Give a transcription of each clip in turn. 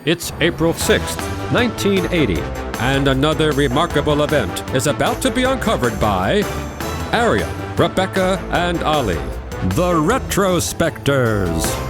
It's April 6th, 1980, and another remarkable event is about to be uncovered by Arion, Rebecca, and Olly, the Retrospectors.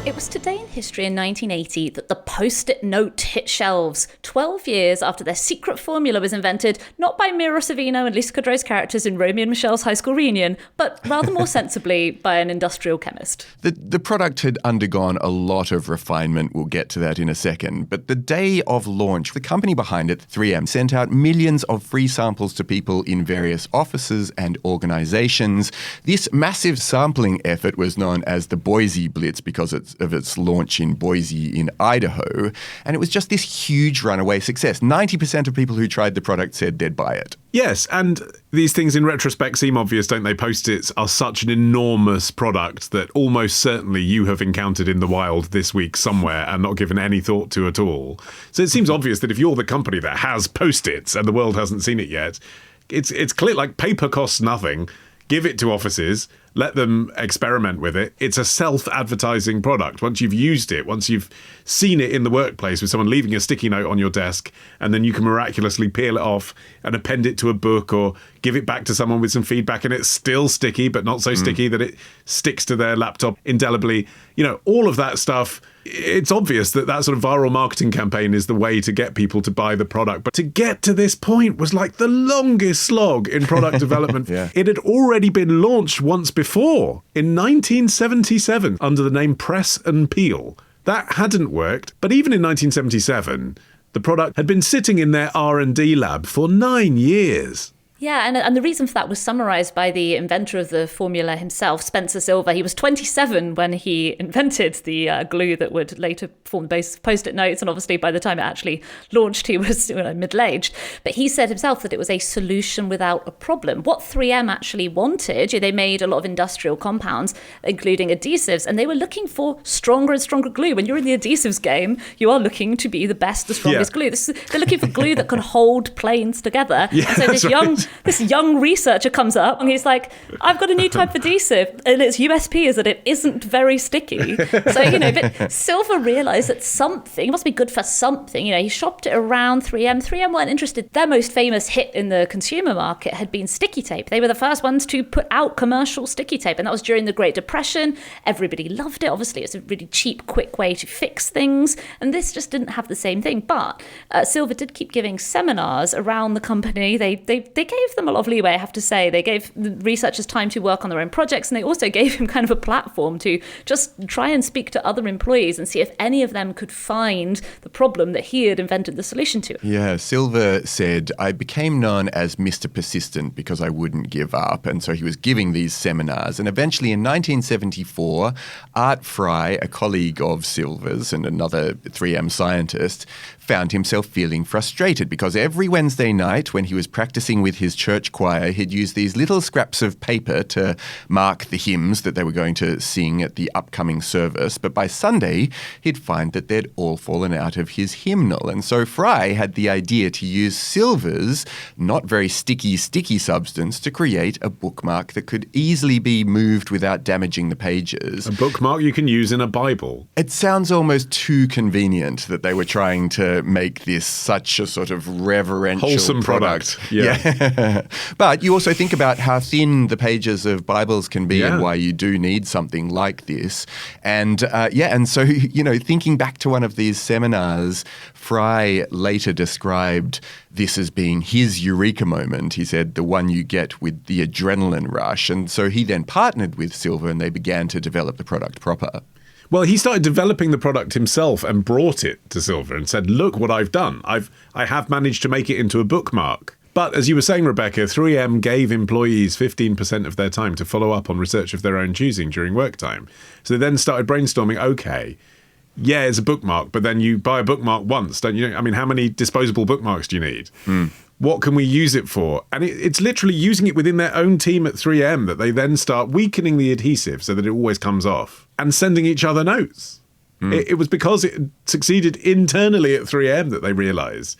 It was today in history in 1980 that the Post-it note hit shelves, 12 years after their secret formula was invented, not by Mira Sorvino and Lisa Kudrow's characters in Romeo and Michelle's high school reunion, but rather more sensibly by an industrial chemist. The product had undergone a lot of refinement. We'll get to that in a second. But the day of launch, the company behind it, 3M, sent out millions of free samples to people in various offices and organizations. This massive sampling effort was known as the Boiasie Blitz because of its launch in Boise in Idaho. And it was just this huge runaway success. 90% of people who tried the product said they'd buy it. Yes, and these things in retrospect seem obvious, don't they? Post-its are such an enormous product that almost certainly you have encountered in the wild this week somewhere and not given any thought to at all. So it seems obvious that if you're the company that has Post-its and the world hasn't seen it yet, it's clear, like, paper costs nothing. Give it to offices, let them experiment with it. It's a self-advertising product. Once you've used it, once you've seen it in the workplace with someone leaving a sticky note on your desk, and then you can miraculously peel it off and append it to a book or give it back to someone with some feedback, and it's still sticky, but not so sticky that it sticks to their laptop indelibly. You know, all of that stuff. It's obvious that that sort of viral marketing campaign is the way to get people to buy the product. But to get to this point was like the longest slog in product development. Yeah. It had already been launched once before, in 1977, under the name Press and Peel. That hadn't worked. But even in 1977, the product had been sitting in their R&D lab for 9 years. Yeah, and the reason for that was summarised by the inventor of the formula himself, Spencer Silver. He was 27 when he invented the glue that would later form the basis of Post-it notes, and obviously by the time it actually launched, he was middle-aged. But he said himself that it was a solution without a problem. What 3M actually wanted, they made a lot of industrial compounds, including adhesives, and they were looking for stronger and stronger glue. When you're in the adhesives game, you are looking to be the best, the strongest glue. They're looking for glue that can hold planes together. Yeah, and so this young researcher comes up and he's like, I've got a new type of adhesive, and its USP is that it isn't very sticky. So, but Silver realised that something must be good for something. He shopped it around 3M. 3M weren't interested. Their most famous hit in the consumer market had been sticky tape. They were the first ones to put out commercial sticky tape, and that was during the Great Depression. Everybody loved it. Obviously, it's a really cheap, quick way to fix things, and this just didn't have the same thing. But Silver did keep giving seminars around the company. They gave them a lot of leeway, I have to say. They gave the researchers time to work on their own projects, and they also gave him kind of a platform to just try and speak to other employees and see if any of them could find the problem that he had invented the solution to. Yeah, Silver said, I became known as Mr. Persistent because I wouldn't give up. And so he was giving these seminars. And eventually in 1974, Art Fry, a colleague of Silver's and another 3M scientist, found himself feeling frustrated because every Wednesday night when he was practicing with his church choir, he'd use these little scraps of paper to mark the hymns that they were going to sing at the upcoming service. But by Sunday, he'd find that they'd all fallen out of his hymnal. And so Fry had the idea to use Silver's not very sticky substance to create a bookmark that could easily be moved without damaging the pages. A bookmark you can use in a Bible. It sounds almost too convenient that they were trying to make this such a sort of reverential wholesome product. Yeah. But you also think about how thin the pages of Bibles can be and why you do need something like this. And so, thinking back to one of these seminars, Fry later described this as being his eureka moment. He said the one you get with the adrenaline rush. And so he then partnered with Silver and they began to develop the product proper. Well, he started developing the product himself and brought it to Silver and said, look what I've done. I have managed to make it into a bookmark. But as you were saying, Rebecca, 3M gave employees 15% of their time to follow up on research of their own choosing during work time. So they then started brainstorming, okay, yeah, it's a bookmark, but then you buy a bookmark once, don't you? I mean, how many disposable bookmarks do you need? What can we use it for? And it's literally using it within their own team at 3M that they then start weakening the adhesive so that it always comes off and sending each other notes. It was because it succeeded internally at 3M that they realised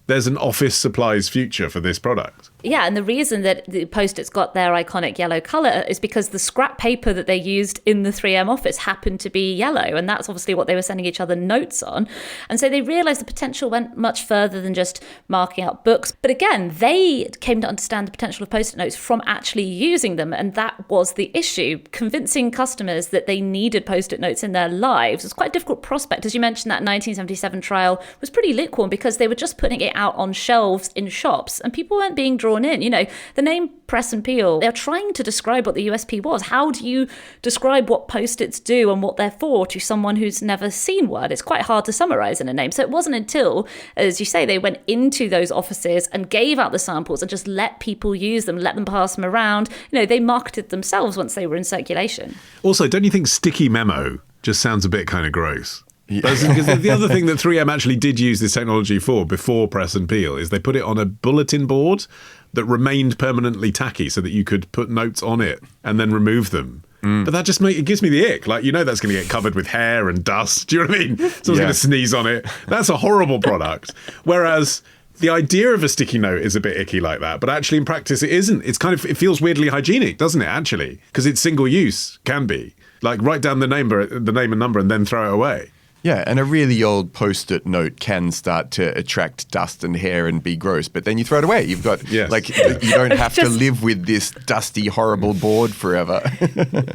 there's an office supplies future for this product. Yeah, and the reason that the Post-its got their iconic yellow colour is because the scrap paper that they used in the 3M office happened to be yellow, and that's obviously what they were sending each other notes on. And so they realised the potential went much further than just marking out books. But again, they came to understand the potential of Post-it notes from actually using them, and that was the issue. Convincing customers that they needed Post-it notes in their lives was quite a difficult prospect. As you mentioned, that 1977 trial was pretty lukewarm because they were just putting it out on shelves in shops and people weren't being drawn in. You know, the name Press and Peel, they're trying to describe what the USP was. How do you describe what Post-its do and what they're for to someone who's never seen one? It's quite hard to summarize in a name. So it wasn't until, as you say, they went into those offices and gave out the samples and just let people use them, let them pass them around. You know, they marketed themselves once they were in circulation. Also, don't you think sticky memo just sounds a bit kind of gross? Yeah. Because the other thing that 3M actually did use this technology for before Press and Peel is they put it on a bulletin board that remained permanently tacky so that you could put notes on it and then remove them. But that just it gives me the ick. Like, you know, that's going to get covered with hair and dust. Do you know what I mean? Someone's going to sneeze on it. That's a horrible product. Whereas the idea of a sticky note is a bit icky like that, but actually in practice it isn't. It's kind of, it feels weirdly hygienic, doesn't it, actually? Because it's single use, can be. Like, write down the name and number and then throw it away. Yeah, and a really old Post-it note can start to attract dust and hair and be gross, but then you throw it away. You've got, you don't have to live with this dusty, horrible board forever.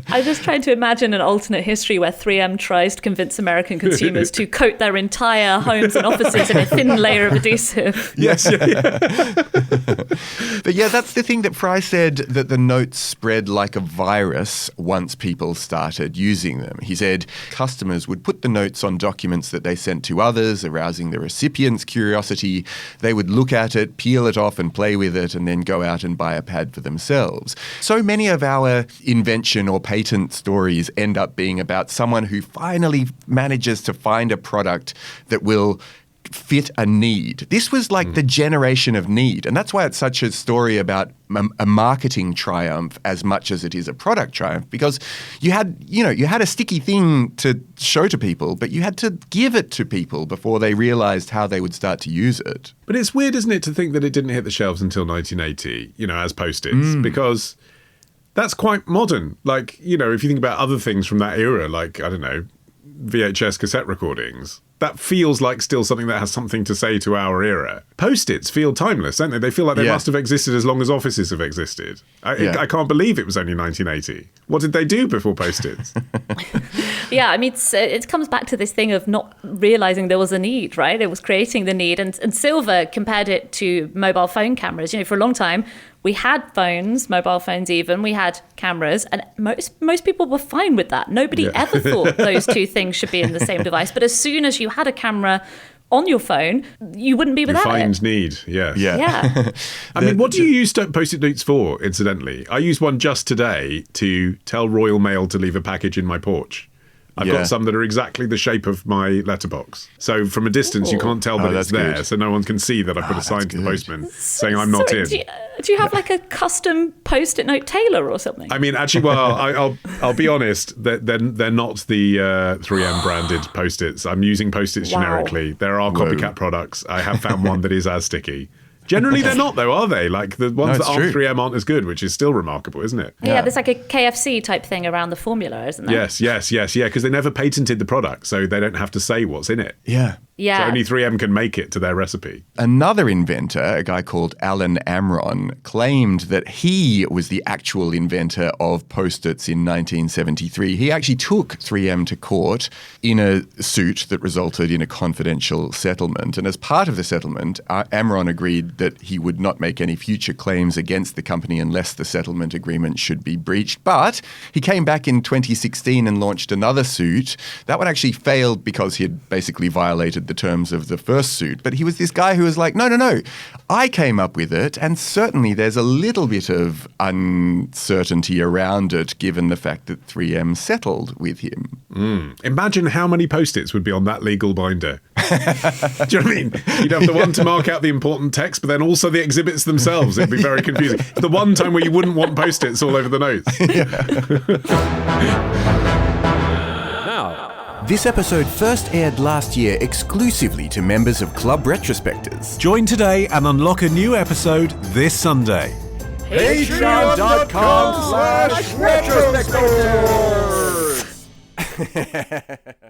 I'm just trying to imagine an alternate history where 3M tries to convince American consumers to coat their entire homes and offices in a thin layer of adhesive. Yes, yeah. But yeah, that's the thing that Fry said, that the notes spread like a virus once people started using them. He said customers would put the notes on documents that they sent to others, arousing the recipient's curiosity. They would look at it, peel it off and play with it, and then go out and buy a pad for themselves. So many of our invention or patent stories end up being about someone who finally manages to find a product that will fit a need. This was like the generation of need. And that's why it's such a story about a marketing triumph as much as it is a product triumph, because you had a sticky thing to show to people, but you had to give it to people before they realized how they would start to use it. But it's weird, isn't it, to think that it didn't hit the shelves until 1980, as Post-its, because that's quite modern. Like, if you think about other things from that era, like, I don't know, VHS cassette recordings, that feels like still something that has something to say to our era. Post-its feel timeless, don't they? They feel like they must have existed as long as offices have existed. I can't believe it was only 1980. What did they do before Post-its? Yeah, I mean, it comes back to this thing of not realizing there was a need, right? It was creating the need. And Silver compared it to mobile phone cameras. For a long time, we had phones, mobile phones even, we had cameras, and most people were fine with that. Nobody ever thought those two things should be in the same device. But as soon as you had a camera on your phone, you wouldn't be without it. You find need, yes. Yeah. I mean, what do you use Post-it notes for, incidentally? I used one just today to tell Royal Mail to leave a package in my porch. I've got some that are exactly the shape of my letterbox. So from a distance, you can't tell that it's there. Good. So no one can see that I put a sign to the postman saying I'm not in. Do you have like a custom Post-it note tailor or something? I mean, actually, well, I'll be honest. They're not the 3M branded Post-its. I'm using Post-its generically. There are copycat products. I have found one that is as sticky. Generally, they're not, though, are they? Like, the ones that aren't 3M aren't as good, which is still remarkable, isn't it? Yeah, there's like a KFC type thing around the formula, isn't there? Yes, because they never patented the product, so they don't have to say what's in it. Yeah. Yeah. So only 3M can make it to their recipe. Another inventor, a guy called Alan Amron, claimed that he was the actual inventor of Post-its in 1973. He actually took 3M to court in a suit that resulted in a confidential settlement. And as part of the settlement, Amron agreed that he would not make any future claims against the company unless the settlement agreement should be breached. But he came back in 2016 and launched another suit. That one actually failed because he had basically violated the terms of the first suit. But he was this guy who was like, no, I came up with it, and certainly there's a little bit of uncertainty around it given the fact that 3M settled with him. Imagine how many Post-its would be on that legal binder. Do you know what I mean? You'd have the one to mark out the important text, but then also the exhibits themselves. It'd be very confusing. The one time where you wouldn't want Post-its all over the notes. This episode first aired last year exclusively to members of Club Retrospectors. Join today and unlock a new episode this Sunday. Patreon.com/retrospectors.